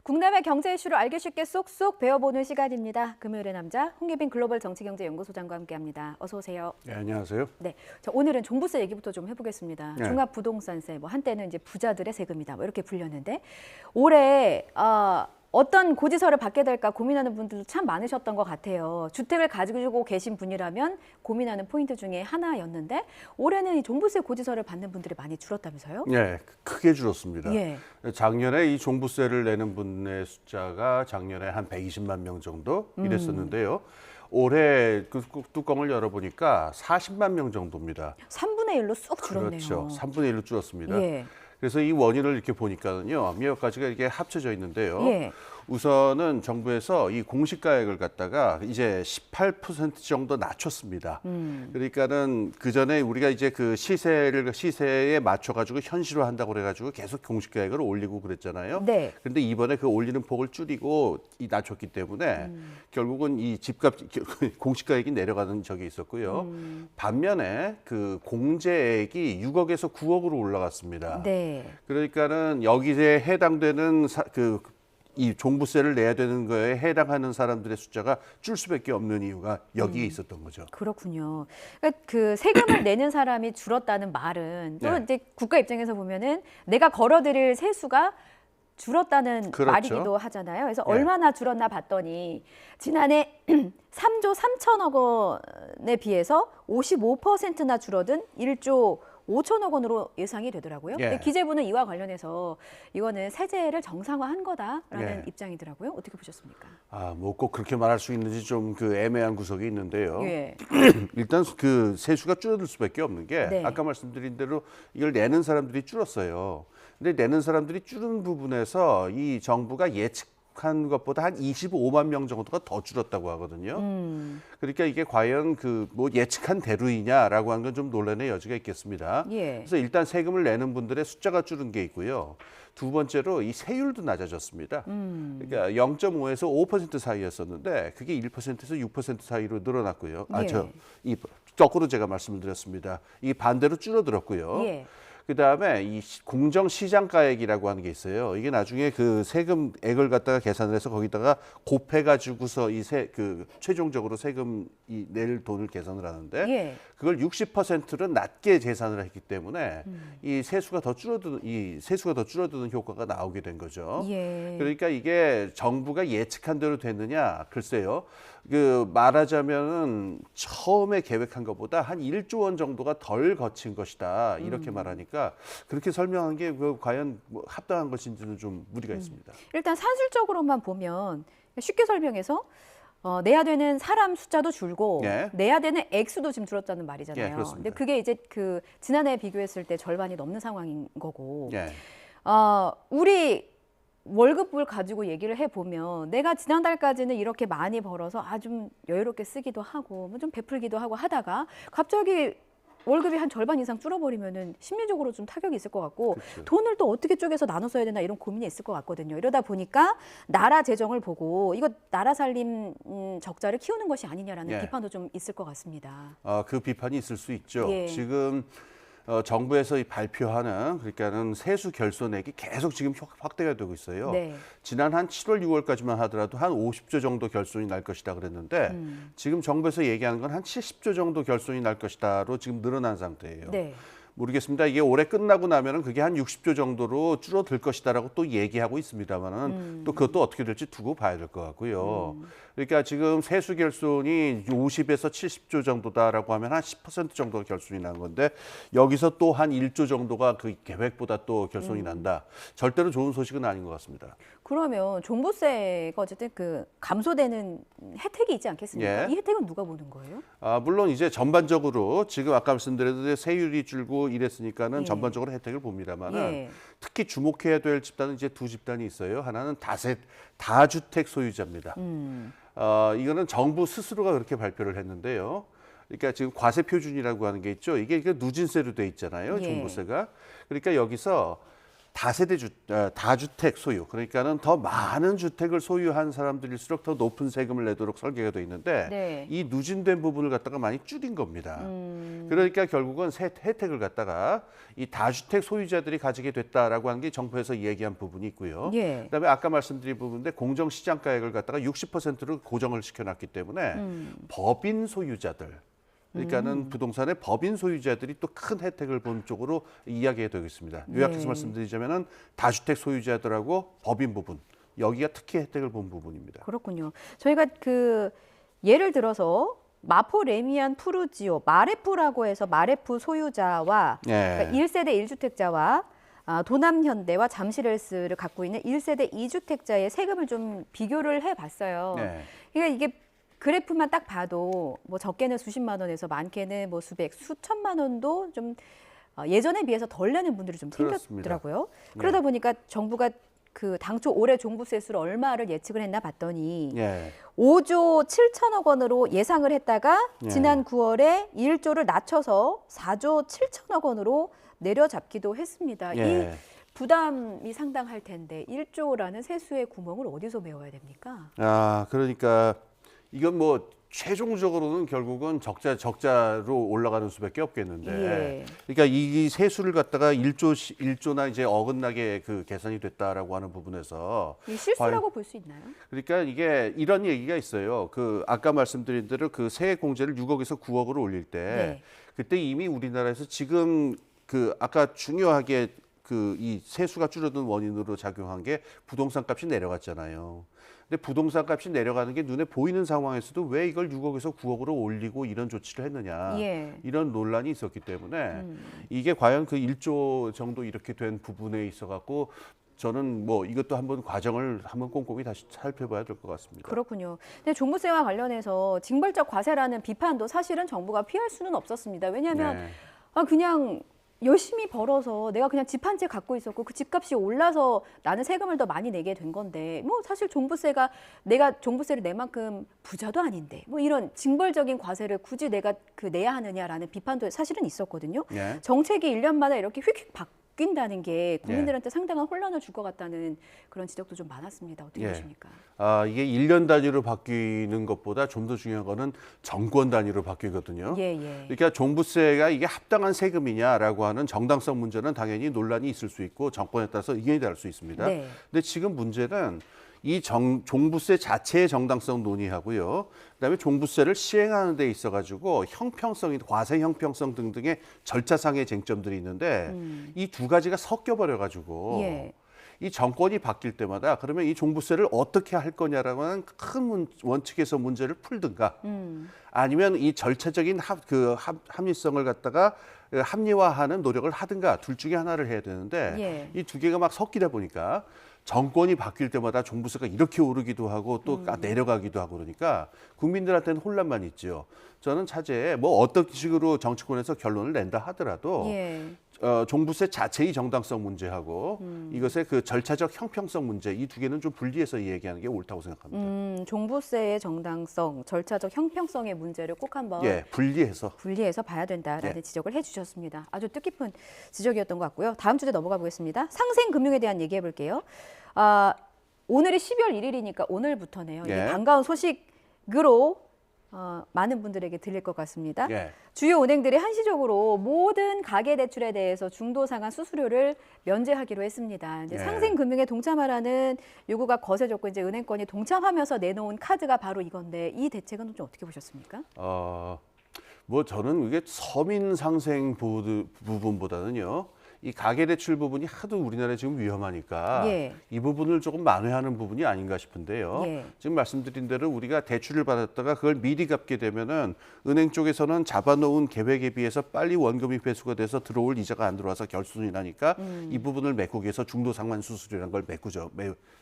국내외 경제 이슈를 알기 쉽게 쏙쏙 배워보는 시간입니다. 금요일의 남자 홍예빈 글로벌 정치경제연구소장과 함께합니다. 어서 오세요. 네, 안녕하세요. 네, 자, 오늘은 종부세 얘기부터 좀 해보겠습니다. 네. 종합부동산세, 뭐 한때는 이제 부자들의 세금이다, 뭐 이렇게 불렸는데 올해 어떤 고지서를 받게 될까 고민하는 분들도 참 많으셨던 것 같아요. 주택을 가지고 계신 분이라면 고민하는 포인트 중에 하나였는데 올해는 이 종부세 고지서를 받는 분들이 많이 줄었다면서요? 네, 크게 줄었습니다. 예. 작년에 이 종부세를 내는 분의 숫자가 작년에 한 120만 명 정도 이랬었는데요. 올해 그 뚜껑을 열어보니까 40만 명 정도입니다. 3분의 1로 쑥 줄었네요. 그렇죠. 3분의 1로 줄었습니다. 예. 그래서 이 원인을 이렇게 보니까는요, 몇 가지가 이게 합쳐져 있는데요. 예. 우선은 정부에서 이 공시가액을 갖다가 이제 18% 정도 낮췄습니다. 그러니까는 그 전에 우리가 이제 그 시세에 맞춰가지고 현실화한다고 그래가지고 계속 공시가액을 올리고 그랬잖아요. 네. 그런데 이번에 그 올리는 폭을 줄이고 낮췄기 때문에 결국은 이 집값 공시가액이 내려가는 적이 있었고요. 반면에 그 공제액이 6억에서 9억으로 올라갔습니다. 네. 그러니까는 여기에 해당되는 이 종부세를 내야 되는 거에 해당하는 사람들의 숫자가 줄 수밖에 없는 이유가 여기에 있었던 거죠. 그렇군요. 그러니까 그 세금을 내는 사람이 줄었다는 말은 또 네. 이제 국가 입장에서 보면은 내가 걸어들일 세수가 줄었다는 그렇죠. 말이기도 하잖아요. 그래서 네. 얼마나 줄었나 봤더니 지난해 3조 3천억 원에 비해서 55%나 줄어든 1조 5천억 원으로 예상이 되더라고요. 예. 근데 기재부는 이와 관련해서 이거는 세제를 정상화한 거다라는 예. 입장이더라고요. 어떻게 보셨습니까? 뭐 꼭 그렇게 말할 수 있는지 좀 그 애매한 구석이 있는데요. 예. 일단 그 세수가 줄어들 수밖에 없는 게 네. 아까 말씀드린 대로 이걸 내는 사람들이 줄었어요. 근데 내는 사람들이 줄은 부분에서 이 정부가 예측한 것보다 한 25만 명 정도가 더 줄었다고 하거든요. 그러니까 이게 과연 그 뭐 예측한 대로이냐라고 하는 건 좀 논란의 여지가 있겠습니다. 예. 그래서 일단 세금을 내는 분들의 숫자가 줄은 게 있고요. 두 번째로 이 세율도 낮아졌습니다. 그러니까 0.5에서 5% 사이였었는데 그게 1%에서 6% 사이로 늘어났고요. 예. 거꾸로 제가 말씀을 드렸습니다. 이 반대로 줄어들었고요. 예. 그다음에 이 공정시장가액이라고 하는 게 있어요. 이게 나중에 그 세금액을 갖다가 계산을 해서 거기다가 곱해가지고서 최종적으로 세금 낼 돈을 계산을 하는데 예. 그걸 60%로 낮게 계산을 했기 때문에 이 세수가 더 줄어드는 효과가 나오게 된 거죠. 예. 그러니까 이게 정부가 예측한 대로 됐느냐? 글쎄요. 그 말하자면은 처음에 계획한 것보다 한 1조 원 정도가 덜 거친 것이다. 이렇게 말하니까 그렇게 설명한 게 과연 뭐 합당한 것인지는 좀 무리가 있습니다. 일단 산술적으로만 보면 쉽게 설명해서 내야 되는 사람 숫자도 줄고 예. 내야 되는 액수도 지금 줄었다는 예, 말이잖아요. 그렇습니다. 근데 그게 이제 그 지난해 비교했을 때 절반이 넘는 상황인 거고. 예. 우리 월급을 가지고 얘기를 해보면 내가 지난달까지는 이렇게 많이 벌어서 좀 여유롭게 쓰기도 하고 뭐 좀 베풀기도 하고 하다가 갑자기 월급이 한 절반 이상 줄어버리면은 심리적으로 좀 타격이 있을 것 같고 그렇죠. 돈을 또 어떻게 쪼개서 나눠 써야 되나 이런 고민이 있을 것 같거든요. 이러다 보니까 나라 재정을 보고 이거 나라 살림 적자를 키우는 것이 아니냐라는 예. 비판도 좀 있을 것 같습니다. 그 비판이 있을 수 있죠. 예. 지금 정부에서 발표하는 그러니까는 세수 결손액이 계속 지금 확대가 되고 있어요. 네. 지난 한 7월, 6월까지만 하더라도 한 50조 정도 결손이 날 것이다 그랬는데 지금 정부에서 얘기하는 건 한 70조 정도 결손이 날 것이다로 지금 늘어난 상태예요. 네. 모르겠습니다. 이게 올해 끝나고 나면은 그게 한 60조 정도로 줄어들 것이다라고 또 얘기하고 있습니다만은 또 그것도 어떻게 될지 두고 봐야 될 것 같고요. 그러니까 지금 세수 결손이 50에서 70조 정도다라고 하면 한 10% 정도가 결손이 난 건데 여기서 또 한 1조 정도가 그 계획보다 또 결손이 난다. 절대로 좋은 소식은 아닌 것 같습니다. 그러면 종부세가 어쨌든 그 감소되는 혜택이 있지 않겠습니까? 예. 이 혜택은 누가 보는 거예요? 물론 이제 전반적으로 지금 아까 말씀드렸는데 세율이 줄고 이랬으니까는 예. 전반적으로 혜택을 봅니다만은 예. 특히 주목해야 될 집단은 이제 두 집단이 있어요. 하나는 다주택 소유자입니다. 이거는 정부 스스로가 그렇게 발표를 했는데요. 그러니까 지금 과세 표준이라고 하는 게 있죠. 이게 누진세로 돼 있잖아요. 예. 종부세가. 그러니까 여기서 다주택 소유, 그러니까는 더 많은 주택을 소유한 사람들일수록 더 높은 세금을 내도록 설계가 돼 있는데 네. 이 누진된 부분을 갖다가 많이 줄인 겁니다. 그러니까 결국은 혜택을 갖다가 이 다주택 소유자들이 가지게 됐다라고 하는 게 정부에서 얘기한 부분이 있고요. 예. 그다음에 아까 말씀드린 부분인데 공정시장가액을 갖다가 60%로 고정을 시켜놨기 때문에 법인 소유자들, 그러니까는 부동산의 법인 소유자들이 또 큰 혜택을 본 쪽으로 이야기가 되겠습니다. 요약해서 네. 말씀드리자면은 다주택 소유자들하고 법인 부분, 여기가 특히 혜택을 본 부분입니다. 그렇군요. 저희가 그 예를 들어서 마포 레미안 푸르지오 마레프라고 해서 마레프 소유자와 예. 그러니까 1세대 1주택자와 도남현대와 잠실헬스를 갖고 있는 1세대 2주택자의 세금을 좀 비교를 해봤어요. 네. 그러니까 이게 그래프만 딱 봐도 뭐 적게는 수십만 원에서 많게는 뭐 수백, 수천만 원도 좀 예전에 비해서 덜 내는 분들이 좀 그렇습니다. 생겼더라고요. 네. 그러다 보니까 정부가 그 당초 올해 종부세수를 얼마를 예측을 했나 봤더니 예. 5조 7천억 원으로 예상을 했다가 예. 지난 9월에 1조를 낮춰서 4조 7천억 원으로 내려잡기도 했습니다. 예. 이 부담이 상당할 텐데 1조라는 세수의 구멍을 어디서 메워야 됩니까? 그러니까 이건 뭐 최종적으로는 결국은 적자로 올라가는 수밖에 없겠는데. 예. 그러니까 이 세수를 갖다가 1조나 이제 어긋나게 그 계산이 됐다라고 하는 부분에서 이 실수라고 볼 수 있나요? 그러니까 이게 이런 얘기가 있어요. 그 아까 말씀드린 대로 그 세액 공제를 6억에서 9억으로 올릴 때 네. 그때 이미 우리나라에서 지금 그 아까 중요하게 그 이 세수가 줄어든 원인으로 작용한 게 부동산 값이 내려갔잖아요. 근데 부동산 값이 내려가는 게 눈에 보이는 상황에서도 왜 이걸 6억에서 9억으로 올리고 이런 조치를 했느냐. 예. 이런 논란이 있었기 때문에 이게 과연 그 1조 정도 이렇게 된 부분에 있어 갖고 저는 뭐 이것도 한번 과정을 한번 꼼꼼히 다시 살펴봐야 될 것 같습니다. 그렇군요. 근데 종부세와 관련해서 징벌적 과세라는 비판도 사실은 정부가 피할 수는 없었습니다. 왜냐하면 네. 그냥 열심히 벌어서 내가 그냥 집 한 채 갖고 있었고 그 집값이 올라서 나는 세금을 더 많이 내게 된 건데 뭐 사실 종부세가 내가 종부세를 낼 만큼 부자도 아닌데 뭐 이런 징벌적인 과세를 굳이 내가 그 내야 하느냐라는 비판도 사실은 있었거든요. 예. 정책이 1년마다 이렇게 휙휙 바뀐다는 게 국민들한테 상당한 혼란을 줄 것 같다는 그런 지적도 좀 많았습니다. 어떻게 예. 보십니까? 이게 1년 단위로 바뀌는 것보다 좀 더 중요한 거는 정권 단위로 바뀌거든요. 예, 예. 그러니까 종부세가 이게 합당한 세금이냐라고 하는 정당성 문제는 당연히 논란이 있을 수 있고 정권에 따라서 의견이 다를 수 있습니다. 네. 근데 지금 문제는 이 종부세 자체의 정당성 논의하고요. 그다음에 종부세를 시행하는 데 있어 가지고 형평성이 과세 형평성 등등의 절차상의 쟁점들이 있는데 이 두 가지가 섞여 버려 가지고 예. 이 정권이 바뀔 때마다 그러면 이 종부세를 어떻게 할 거냐라고 하는 큰 원칙에서 문제를 풀든가 아니면 이 절차적인 합리성을 갖다가 합리화하는 노력을 하든가 둘 중에 하나를 해야 되는데 예. 이 두 개가 막 섞이다 보니까 정권이 바뀔 때마다 종부세가 이렇게 오르기도 하고 또 내려가기도 하고 그러니까 국민들한테는 혼란만 있죠. 저는 차제에 뭐 어떤 식으로 정치권에서 결론을 낸다 하더라도 예. 종부세 자체의 정당성 문제하고 이것의 그 절차적 형평성 문제 이 두 개는 좀 분리해서 얘기하는 게 옳다고 생각합니다. 종부세의 정당성, 절차적 형평성의 문제를 꼭 한번 분리해서 봐야 된다라는 예. 지적을 해주셨습니다. 아주 뜻깊은 지적이었던 것 같고요. 다음 주제 넘어가 보겠습니다. 상생금융에 대한 얘기해 볼게요. 오늘이 12월 1일이니까 오늘부터네요. 예. 이게 반가운 소식으로 많은 분들에게 들릴 것 같습니다. 예. 주요 은행들이 한시적으로 모든 가계대출에 대해서 중도상환 수수료를 면제하기로 했습니다. 이제 예. 상생금융에 동참하라는 요구가 거세졌고 이제 은행권이 동참하면서 내놓은 카드가 바로 이건데 이 대책은 좀 어떻게 보셨습니까? 뭐 저는 이게 서민 상생 부분보다는요. 이 가계대출 부분이 하도 우리나라에 지금 위험하니까 예. 이 부분을 조금 만회하는 부분이 아닌가 싶은데요. 예. 지금 말씀드린 대로 우리가 대출을 받았다가 그걸 미리 갚게 되면은 은행 쪽에서는 잡아놓은 계획에 비해서 빨리 원금이 회수가 돼서 들어올 이자가 안 들어와서 결손이 나니까 이 부분을 메꾸기 위해서 중도상환 수수료라는 걸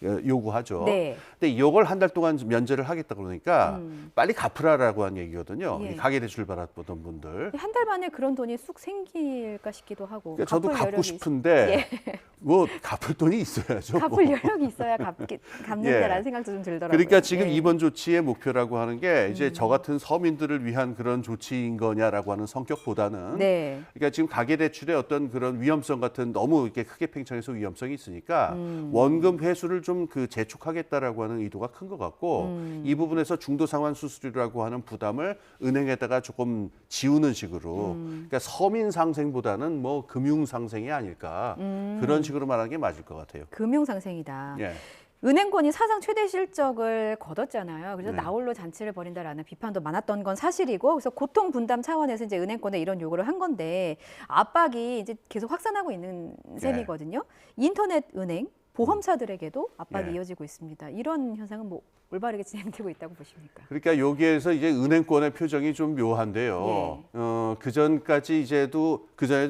요구하죠. 네. 근데 이걸 한 달 동안 면제를 하겠다 그러니까 빨리 갚으라라고 한 얘기거든요. 예. 이 가계대출 받았던 분들. 한 달 만에 그런 돈이 쑥 생길까 싶기도 하고. 그러니까 저도 갚으려면. 갚고 여력이 싶은데 뭐 갚을 돈이 있어야죠. 갚을 여력이 있어야 갚는다라는 생각도 좀 들더라고요. 그러니까 지금 이번 조치의 목표라고 하는 게 이제 저 같은 서민들을 위한 그런 조치인 거냐라고 하는 성격보다는 그러니까 지금 가계대출의 어떤 그런 위험성 같은 너무 이렇게 크게 팽창해서 위험성이 있으니까 원금 회수를 좀 그 재촉하겠다라고 하는 의도가 큰 것 같고 이 부분에서 중도상환 수수료라고 하는 부담을 은행에다가 조금 지우는 식으로 그러니까 서민 상생보다는 뭐 금융 상생이 아닐까 그런 식으로 말하는 게 맞을 것 같아요. 금융 상생이다. 예. 은행권이 사상 최대 실적을 거뒀잖아요. 그래서 네. 나홀로 잔치를 벌인다라는 비판도 많았던 건 사실이고, 그래서 고통 분담 차원에서 이제 은행권에 이런 요구를 한 건데 압박이 이제 계속 확산하고 있는 셈이거든요. 인터넷 은행 보험사들에게도 압박이 이어지고 있습니다. 이런 현상은 뭐 올바르게 진행되고 있다고 보십니까? 그러니까 여기에서 이제 은행권의 표정이 좀 묘한데요. 그 전에도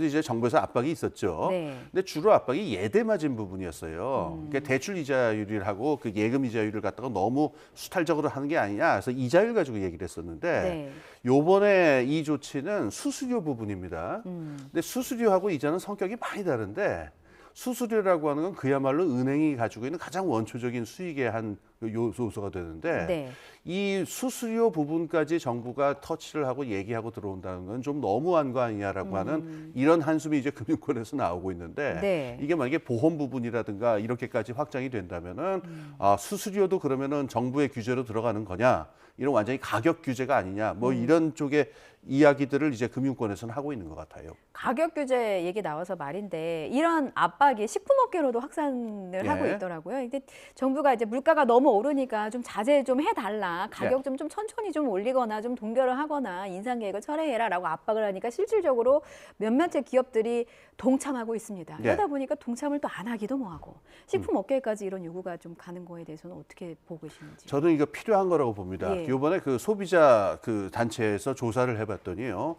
이제 정부에서 압박이 있었죠. 근데 주로 압박이 예대 맞은 부분이었어요. 그러니까 대출 이자율하고 그 예금 이자율을 갖다가 너무 수탈적으로 하는 게 아니냐. 그래서 이자율 가지고 얘기를 했었는데 요번에 이 조치는 수수료 부분입니다. 근데 수수료하고 이자는 성격이 많이 다른데 수수료라고 하는 건 그야말로 은행이 가지고 있는 가장 원초적인 수익의 한 요소가 되는데 이 수수료 부분까지 정부가 터치를 하고 얘기하고 들어온다는 건 좀 너무한 거 아니냐라고 하는 이런 한숨이 이제 금융권에서 나오고 있는데 이게 만약에 보험 부분이라든가 이렇게까지 확장이 된다면은 수수료도 그러면은 정부의 규제로 들어가는 거냐? 이런 완전히 가격 규제가 아니냐? 뭐 이런 쪽의 이야기들을 이제 금융권에서는 하고 있는 것 같아요. 가격 규제 얘기 나와서 말인데 이런 압박이 식품업계로도 확산을 하고 있더라고요. 근데 정부가 이제 물가가 너무 오르니까 좀 자제 좀 해달라, 가격 좀 천천히 좀 올리거나 좀 동결을 하거나 인상 계획을 철회해라라고 압박을 하니까 실질적으로 몇몇의 기업들이 동참하고 있습니다. 그러다 보니까 동참을 또 안 하기도 뭐하고 식품업계까지 이런 요구가 좀 가는 거에 대해서는 어떻게 보고 계시는지? 저는 이거 필요한 거라고 봅니다. 이번에 그 소비자 그 단체에서 조사를 해봤더니요.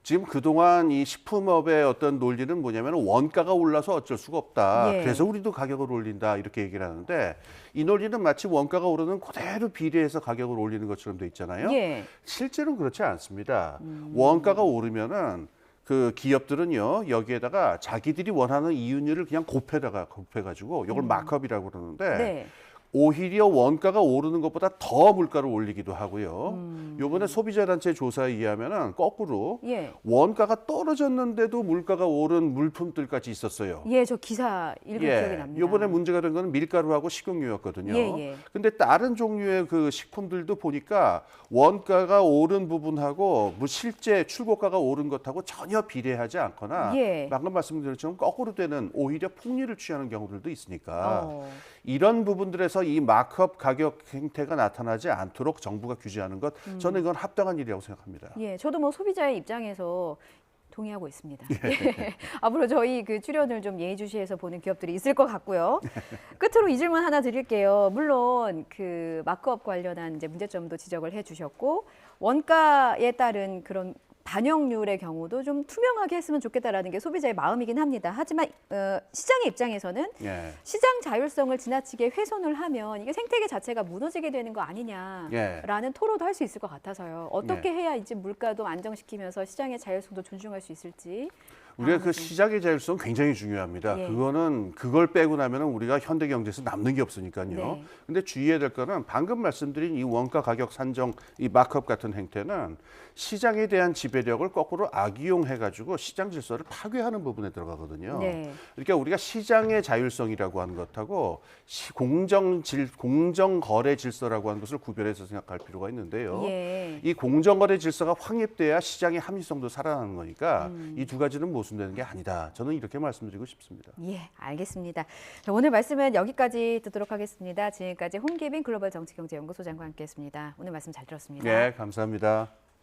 지금 그동안 이 식품업의 어떤 논리는 뭐냐면 원가가 올라서 어쩔 수가 없다. 그래서 우리도 가격을 올린다 이렇게 얘기를 하는데 이 논리는 마치 원가가 오르는 그대로 비례해서 가격을 올리는 것처럼 돼 있잖아요. 실제로는 그렇지 않습니다. 원가가 오르면은 그 기업들은요 여기에다가 자기들이 원하는 이윤율을 그냥 곱해가지고 이걸 마크업이라고 그러는데 오히려 원가가 오르는 것보다 더 물가를 올리기도 하고요. 이번에 소비자단체 조사에 의하면은 거꾸로 원가가 떨어졌는데도 물가가 오른 물품들까지 있었어요. 저 기사 읽은 기억이 납니다. 이번에 문제가 된 거는 밀가루하고 식용유였거든요. 근데 다른 종류의 그 식품들도 보니까 원가가 오른 부분하고 뭐 실제 출고가가 오른 것하고 전혀 비례하지 않거나 방금 말씀드린 것처럼 거꾸로 되는 오히려 폭리를 취하는 경우들도 있으니까 이런 부분들에서 이 마크업 가격 행태가 나타나지 않도록 정부가 규제하는 것 저는 이건 합당한 일이라고 생각합니다. 저도 뭐 소비자의 입장에서 동의하고 있습니다. 앞으로 저희 그 출연을 좀 예의주시해서 보는 기업들이 있을 것 같고요. 끝으로 이 질문 하나 드릴게요. 물론 그 마크업 관련한 이제 문제점도 지적을 해주셨고 원가에 따른 그런 반영률의 경우도 좀 투명하게 했으면 좋겠다라는 게 소비자의 마음이긴 합니다. 하지만 시장의 입장에서는 시장 자율성을 지나치게 훼손을 하면 이게 생태계 자체가 무너지게 되는 거 아니냐라는 토로도 할 수 있을 것 같아서요. 어떻게 해야 이제 물가도 안정시키면서 시장의 자율성도 존중할 수 있을지. 우리가 그 시장의 자율성 굉장히 중요합니다. 그거는 그걸 빼고 나면은 우리가 현대 경제에서 남는 게 없으니까요. 근데 주의해야 될 거는 방금 말씀드린 이 원가 가격 산정 이 마크업 같은 행태는 시장에 대한 지배력을 거꾸로 악이용해 가지고 시장 질서를 파괴하는 부분에 들어가거든요. 그러니까 우리가 시장의 자율성이라고 하는 것하고 공정 거래 질서라고 하는 것을 구별해서 생각할 필요가 있는데요. 이 공정 거래 질서가 확립돼야 시장의 합리성도 살아나는 거니까 이 두 가지는 모순되는 게 아니다. 저는 이렇게 말씀드리고 싶습니다. 알겠습니다. 자, 오늘 말씀은 여기까지 듣도록 하겠습니다. 지금까지 홍기빈 글로벌 정치경제연구소장과 함께했습니다. 오늘 말씀 잘 들었습니다. 감사합니다.